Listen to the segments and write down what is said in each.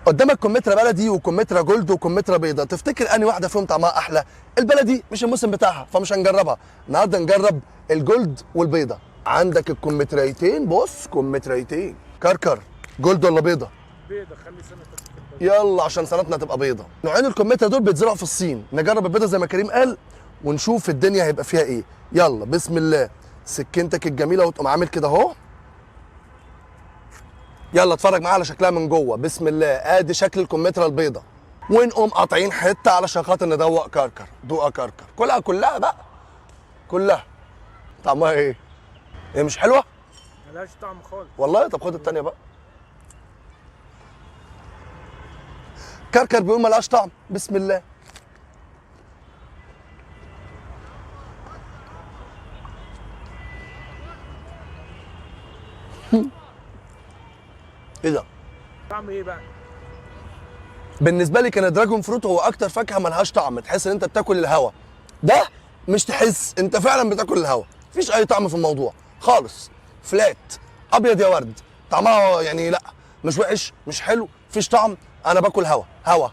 قدامك كمثرى بلدي وكمثرى جولد وكمثرى بيضه، تفتكر انهي واحده فيهم طعمها احلى؟ البلدي مش الموسم بتاعها فمش هنجربها، النهارده نجرب الجولد والبيضه. عندك الكمثريتين، بص كمثريتين كركر، جولد ولا بيضه؟ بيضه، خلي سنتك البيضه. يلا عشان سنتنا تبقى بيضه. نوعين الكمثرى دول بيتزرعوا في الصين، نجرب البيضه زي ما كريم قال ونشوف الدنيا هيبقى فيها ايه. يلا بسم الله، سكينتك الجميله وتقوم عامل كده اهو. يلا اتفرج معايا على شكلها من جوه. بسم الله، ادي شكل الكمثرى البيضه، ونقوم قاطعين حته علشان خاطر ندوق كركر. دوقها كركر، كلها كلها بقى، كلها. طعمها ايه؟ ايه مش حلوه؟ ملهاش طعم خالص والله. طب خد التانيه بقى. كركر بيقول ملهاش طعم. بسم الله. ايه ده؟ طعم ايه بقى؟ بالنسبه لي كان دراجون فروت هو اكتر فاكهه ملهاش طعم، تحس ان انت بتاكل الهوا. ده مش تحس، انت فعلا بتاكل الهوا، مفيش اي طعم في الموضوع خالص. فلات ابيض يا ورد، طعمها يعني لا مش وحش مش حلو، مفيش طعم. انا باكل هوا هوا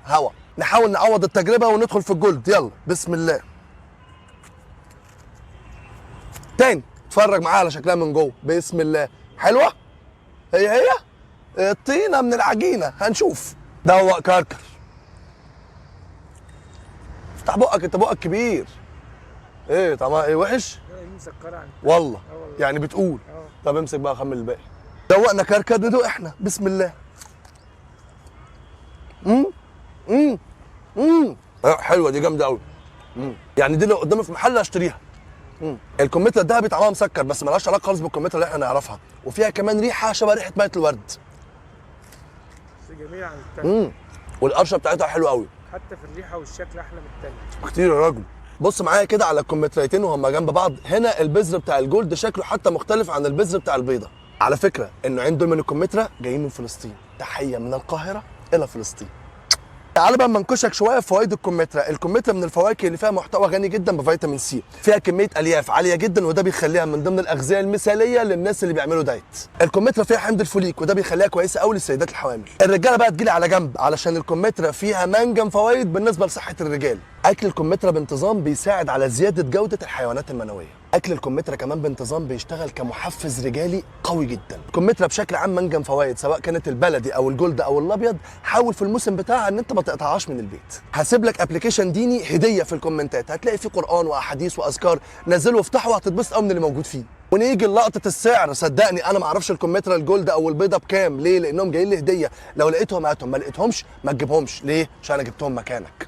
هوا. نحاول نعوض التجربه وندخل في الجولد. يلا بسم الله. تاني اتفرج معايا على شكلها من جوه. بسم الله. حلوه؟ هي الطينه من العجينه. هنشوف. دوق كركر. افتح بقك، انت بقك كبير. ايه طعمها ايه؟ وحش؟ لا، دي مسكره عن والله والله. يعني بتقول. اه. طب امسك بقى خمن الباقي. دوقنا كركر، ندوق احنا. بسم الله. امم حلوه دي، جامده قوي. يعني دي لو قدامي في محل هشتريها. الكمثرى الدهبي طعمها مسكر بس ملهاش علاقه خالص بالكمثرى اللي احنا نعرفها، وفيها كمان ريحه شبه ريحه ميه الورد. بس جميله عن التانيه. والقرشه بتاعتها حلوه قوي. حتى في الريحه والشكل احلى من التانيه كتير يا راجل. بص معايا كده على الكمثريتين وهما جنب بعض. هنا البذر بتاع الجولد شكله حتى مختلف عن البذر بتاع البيضه. على فكره النوعين دول من الكمثرى جايين من فلسطين. تحيه من القاهره الى فلسطين. تعال بقى منكشك شويه في فوائد الكمثرى. الكمثرى من الفواكه اللي فيها محتوى غني جدا بفيتامين سي، فيها كميه الياف عاليه جدا وده بيخليها من ضمن الاغذيه المثاليه للناس اللي بيعملوا دايت. الكمثرى فيها حمض الفوليك وده بيخليها كويسه قوي للسيدات الحوامل. الرجاله بقى تجيلي على جنب علشان الكمثرى فيها منجم فوائد بالنسبه لصحه الرجال. اكل الكمثرى بانتظام بيساعد على زياده جوده الحيوانات المنويه. اكل الكمثرى كمان بانتظام بيشتغل كمحفز رجالي قوي جدا. الكمثرى بشكل عام منجم فوائد، سواء كانت البلدي او الجولد او الابيض. حاول في الموسم بتاعها ان انت ما تقطعهاش من البيت. هسيب لك ابلكيشن ديني هديه في الكومنتات، هتلاقي فيه قران واحاديث واذكار. نزله وافتحه وهتتبسط قوي من اللي موجود فيه. ونيجي لقطه السعر، صدقني انا ما اعرفش الكمثرى الجولد او البيضه بكام. ليه؟ لانهم جايين لي هديه. لو لقيتهم هاتهم، ما لقيتهمش ما تجيبهمش. ليه؟ عشان انا جبتهم مكانك.